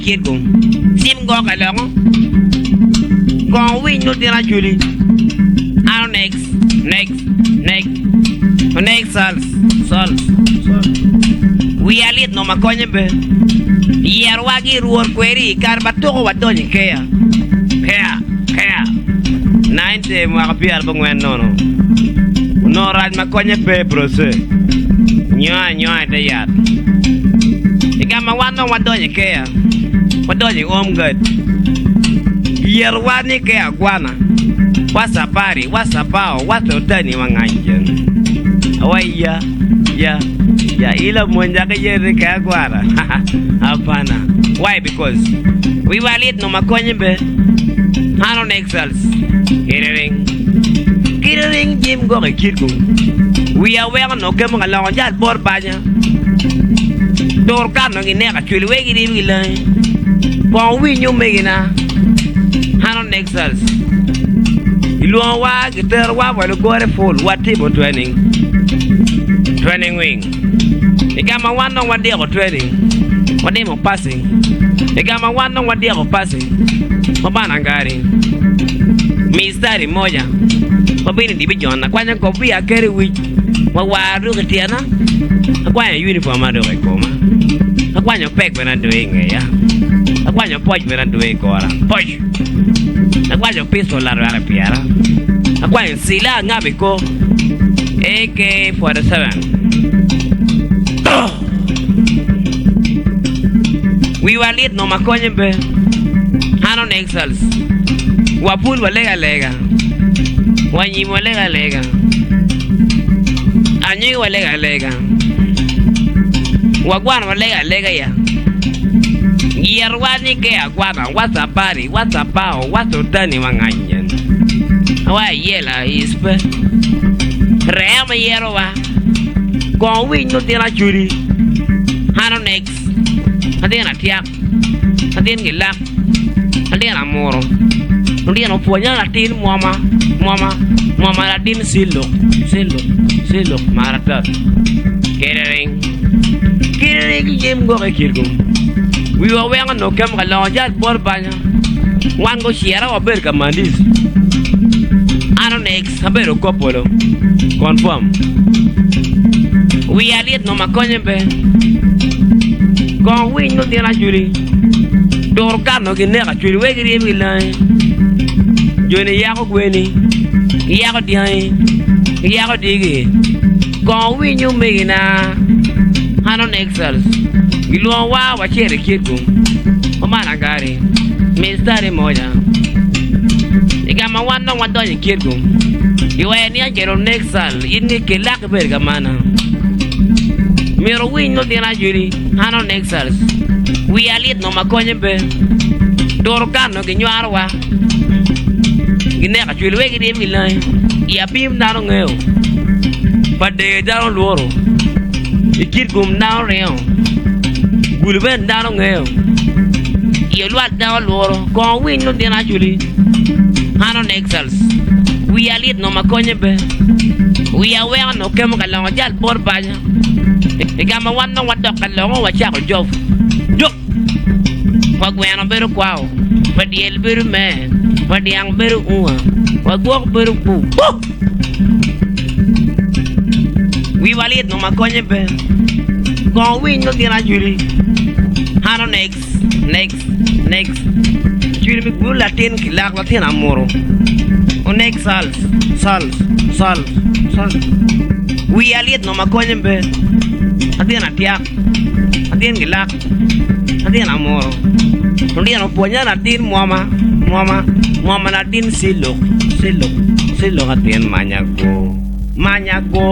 kiệt cùng sim go cả lòng con win nó tiền là chuli ao next sol we are lit no makonye be yerwagi ruor kweri kar batoko wadonye Keya 90 mwaka pia albungwen no raj makonye pe brose nyoa de yat igama wano wadonye Keya wadonye omgad yerwani Keya Gwana wasapari wasapao watotani wanganjen awaya ya ila mwenja kajeri Keya Gwana hapana. Why? Because we valid no makonye be Hanon excels Kiring Jim go kirku we are well no kemo along jat bor banya door kan no gine ka chuli we gidi wila pon wi nyu megina Hanon excels ilo wa gitar wa wal gore full what table training wing igama one on one day of training one day of passing igama one on one day of passing mabana ngari mistari moja mabini dibijona kwanya kopia keri wich wawaru ketiana akwanya uniform ado koma akwanya pek bena doing ya akwanya poch bena doing kora poch akwanya pistol la rara piara akwanya sila ngabiko AK-47 we were lit no makonye be Hanon excels wapul walega wanyi walega anyi walega wagwana walega ya yerwani Keya Gwana wasapari wasapao watotani wanganyen awa yela ispe rema yerowa kon wi no tira churi Hanon ex adena tiak aden gilak adena moro ndien oponya latin mama latin silo marata kereng jem go kirgo we were well no kem galo jat bor banya wango shiera ober kamandis Hanon ex abero kopolo confirm we are lit no makonye be kon wi no tira churi door kan no gine ka churi we gidi wila joni yako gweni yako dihai yako digi kon wi nyu megina Hanon excels ilo wa wachere kitu omana gari mistari moja igama wano wadonye kitu iwe ni ajero nexal inni kelak berga mana mero wi no tira churi Hanon excels we are lit no makonye be door kan no ginyarwa gine ka chuli we gidi milai ya pim dano ngeo pade dano loro ikir gum dano reo gulben dano ngeo ye lwa dano loro kon wi no dina chuli Hanon excels we are lit no makonye be we are well no kemo kalongo jal bor banya igama wanno wadok kalongo wachako jof dok wagweno beru kwao wadiel beru me wadiang beru uwa wagwok beru pu we walit no makonye be kon wi no tira juri Hanon next juri mi gul latin kilak latin amoro Onek sal we alit no makonye be adien atiak adien gilak adien amoro ndien oponya na din mama na din silo adien manyago